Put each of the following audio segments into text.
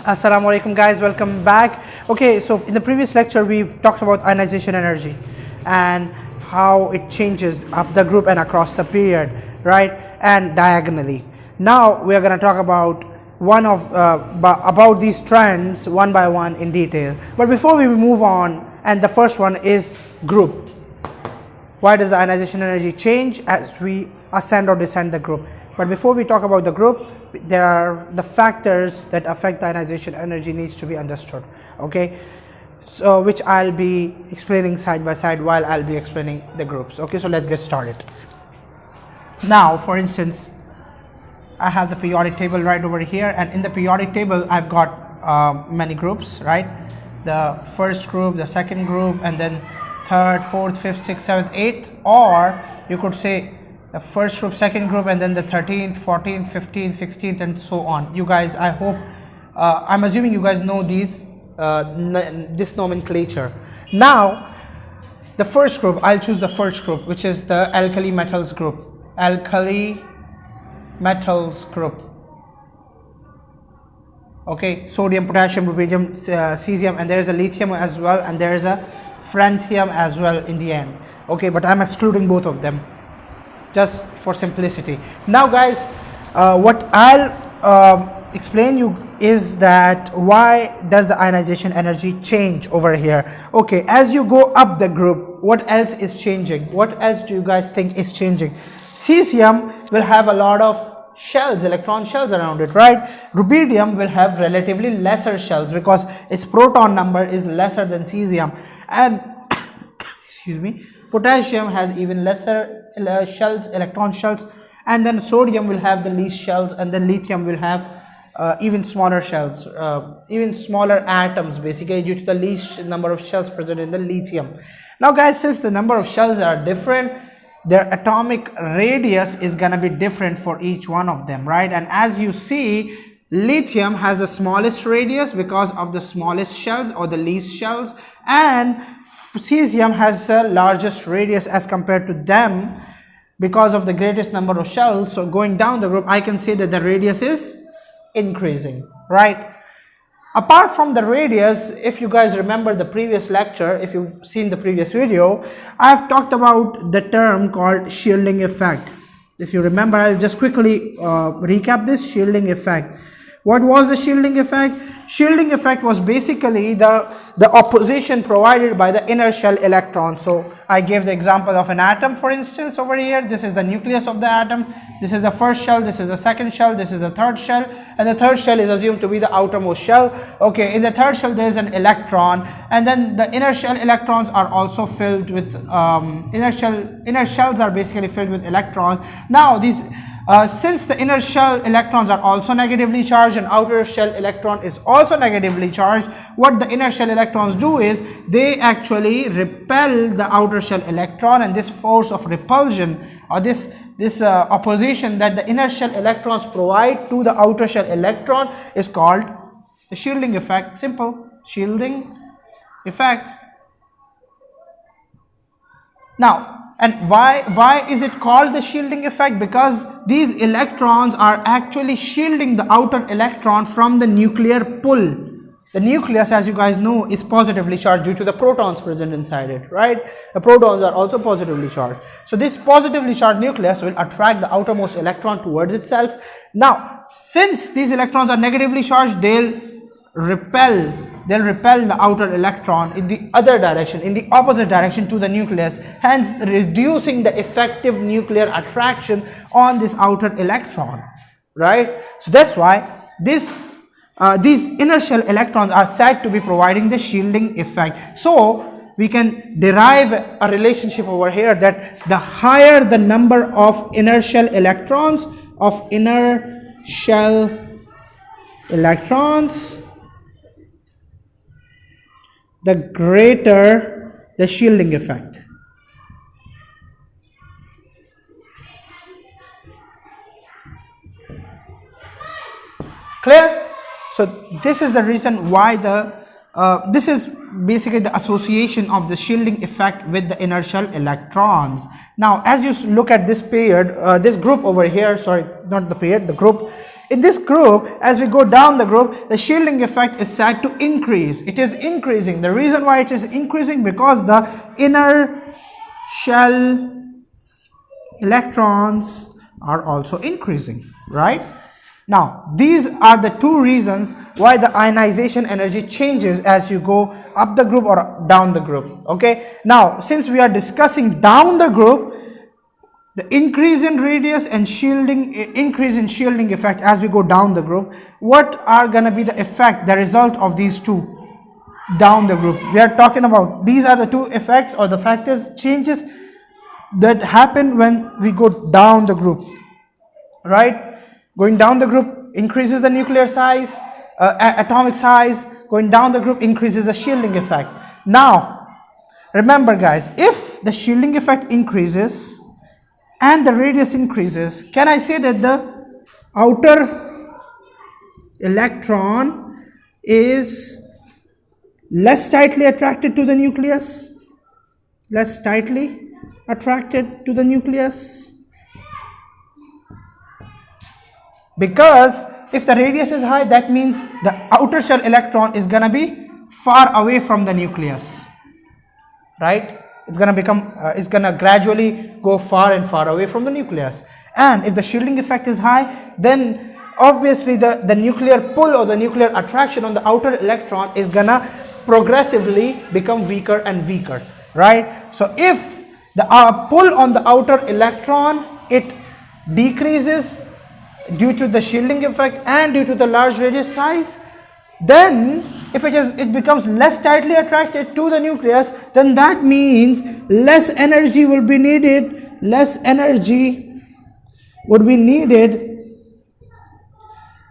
Assalamu alaikum guys, welcome back. Okay, so in the previous lecture we've talked about ionization energy and how it changes up the group and across the period, right, and diagonally. Now we are going to talk about about these trends one by one in detail. But before we move on, and the first one is group. Why does the ionization energy change as we ascend or descend the group? But before we talk about the group, there are the factors that affect the ionization energy needs to be understood, okay, so which I'll be explaining side by side while I'll be explaining the groups. Okay, so let's get started. Now for instance, I have the periodic table right over here, and in the periodic table I've got many groups, right? The first group, the second group, and then third, fourth, fifth, sixth, seventh, eighth, or you could say the first group, second group, and then the 13th, 14th, 15th, 16th, and so on. You guys, I hope, I'm assuming you guys know these, this nomenclature. Now, the first group, I'll choose the first group, which is the alkali metals group. Alkali metals group. Okay, sodium, potassium, rubidium, cesium, and there is a lithium as well, and there is a francium as well in the end. Okay, but I'm excluding both of them just for simplicity. Now guys, what I'll explain you is that why does the ionization energy change over here. Okay, as you go up the group, what else is changing? What else do you guys think is changing? Cesium will have a lot of shells, electron shells around it, right? Rubidium will have relatively lesser shells because its proton number is lesser than cesium, and excuse me, potassium has even lesser shells, electron shells, and then sodium will have the least shells, and then lithium will have even smaller shells, even smaller atoms, basically due to the least number of shells present in the lithium. Now guys, since the number of shells are different, their atomic radius is going to be different for each one of them, right? And as you see, lithium has the smallest radius because of the smallest shells or the least shells, and cesium has the largest radius as compared to them because of the greatest number of shells. So going down the group, I can say that the radius is increasing, right? Apart from the radius, if you guys remember the previous lecture, if you've seen the previous video, I've talked about the term called shielding effect. If you remember, I'll just quickly recap this shielding effect. What was the shielding effect? Shielding effect was basically the opposition provided by the inner shell electrons. So I gave the example of an atom, for instance, over here. This is the nucleus of the atom. This is the first shell, this is the second shell, this is the third shell, and the third shell is assumed to be the outermost shell. Okay, in the third shell there is an electron, and then the inner shell electrons are also filled with inner shells are basically filled with electrons. Now these since the inner shell electrons are also negatively charged and outer shell electron is also negatively charged, what the inner shell electrons do is they actually repel the outer shell electron, and this force of repulsion or this opposition that the inner shell electrons provide to the outer shell electron is called the shielding effect. Simple, shielding effect. Now, and why is it called the shielding effect? Because these electrons are actually shielding the outer electron from the nuclear pull. The nucleus, as you guys know, is positively charged due to the protons present inside it, right? The protons are also positively charged. So this positively charged nucleus will attract the outermost electron towards itself. Now, since these electrons are negatively charged, they'll repel the outer electron in the other direction, in the opposite direction to the nucleus, hence reducing the effective nuclear attraction on this outer electron, right? So that's why these inner shell electrons are said to be providing the shielding effect. So we can derive a relationship over here that the higher the number of inner shell electrons, the greater the shielding effect. Clear? So this is the reason why this is basically the association of the shielding effect with the inner shell electrons. Now as you look at this period, this group over here, sorry, not the period, the group, In this group, as we go down the group, the shielding effect is said to increase. It is increasing. The reason why it is increasing, because the inner shell electrons are also increasing, right? Now, these are the two reasons why the ionization energy changes as you go up the group or down the group. Okay, now since we are discussing down the group, the increase in radius and increase in shielding effect as we go down the group, what are going to be the effect, the result of these two down the group? We are talking about, these are the two effects or the factors, changes that happen when we go down the group, right? Going down the group increases the nuclear size, atomic size. Going down the group increases the shielding effect. Now, remember guys, if the shielding effect increases and the radius increases, can I say that the outer electron is less tightly attracted to the nucleus? Less tightly attracted to the nucleus? Because if the radius is high, that means the outer shell electron is going to be far away from the nucleus, right? It's going to become, it's going to gradually go far and far away from the nucleus. And if the shielding effect is high, then obviously the nuclear pull or the nuclear attraction on the outer electron is going to progressively become weaker and weaker, right? So if the pull on the outer electron, it decreases due to the shielding effect and due to the large radius size, then if it becomes less tightly attracted to the nucleus, then that means less energy will be needed, less energy would be needed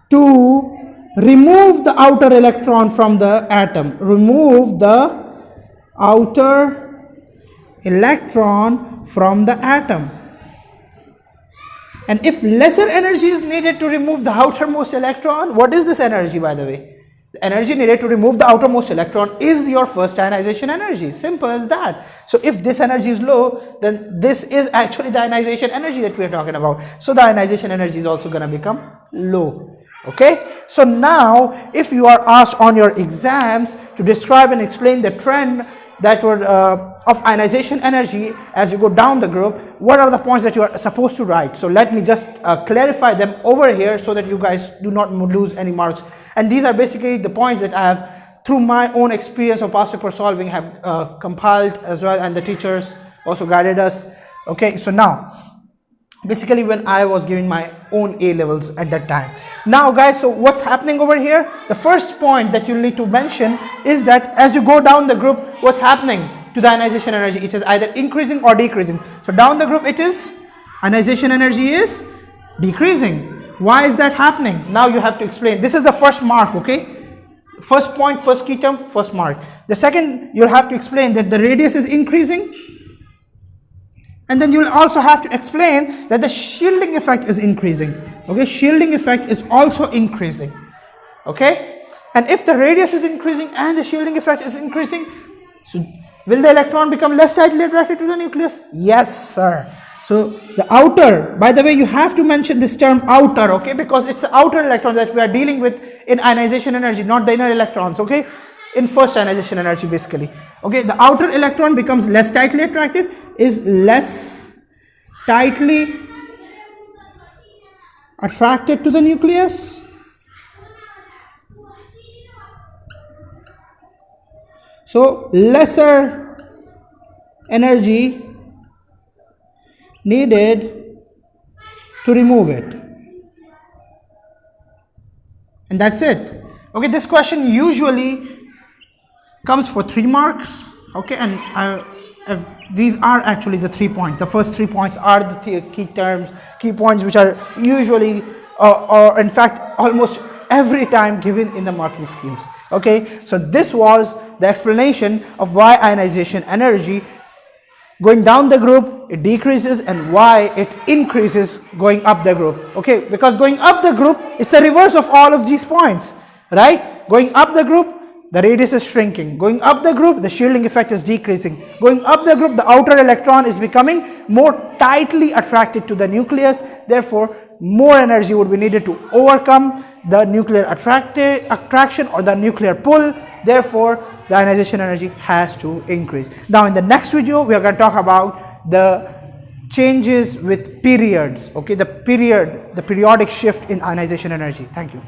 to remove the outer electron from the atom, remove the outer electron from the atom. And if lesser energy is needed to remove the outermost electron, what is this energy, by the way? The energy needed to remove the outermost electron is your first ionization energy. Simple as that. So if this energy is low, then this is actually the ionization energy that we are talking about. So the ionization energy is also going to become low. Okay. So now if you are asked on your exams to describe and explain the trend that would of ionization energy as you go down the group, what are the points that you are supposed to write? So let me just clarify them over here so that you guys do not lose any marks. And these are basically the points that I have, through my own experience of past paper solving, have compiled as well, and the teachers also guided us. Okay, so now basically when I was giving my own A levels at that time. Now guys, so what's happening over here? The first point that you need to mention is that as you go down the group, what's happening to the ionization energy? It is either increasing or decreasing. So down the group, it is ionization energy is decreasing. Why is that happening? Now you have to explain. This is the first mark, okay? First point, first key term, first mark. The second, you'll have to explain that the radius is increasing. And then you'll also have to explain that the shielding effect is increasing. Okay, shielding effect is also increasing. Okay, and if the radius is increasing and the shielding effect is increasing, so will the electron become less tightly attracted to the nucleus? Yes, sir. So the outer, by the way, you have to mention this term outer, okay, because it's the outer electron that we are dealing with in ionization energy, not the inner electrons, okay, in first ionization energy basically. Okay, the outer electron becomes less tightly attracted, is less tightly attracted to the nucleus. So lesser energy needed to remove it. And that's it. Okay, this question usually comes for 3 marks. Okay, and these are actually the 3 points. The first 3 points are the key terms, key points, which are usually or in fact almost every time given in the marking schemes. Okay, so this was the explanation of why ionization energy going down the group it decreases and why it increases going up the group. Okay, because going up the group is the reverse of all of these points, right? Going up the group, the radius is shrinking. Going up the group, the shielding effect is decreasing. Going up the group, the outer electron is becoming more tightly attracted to the nucleus. Therefore, more energy would be needed to overcome the nuclear attraction or the nuclear pull. Therefore, the ionization energy has to increase. Now in the next video, we are going to talk about the changes with periods, okay, the periodic shift in ionization energy. Thank you.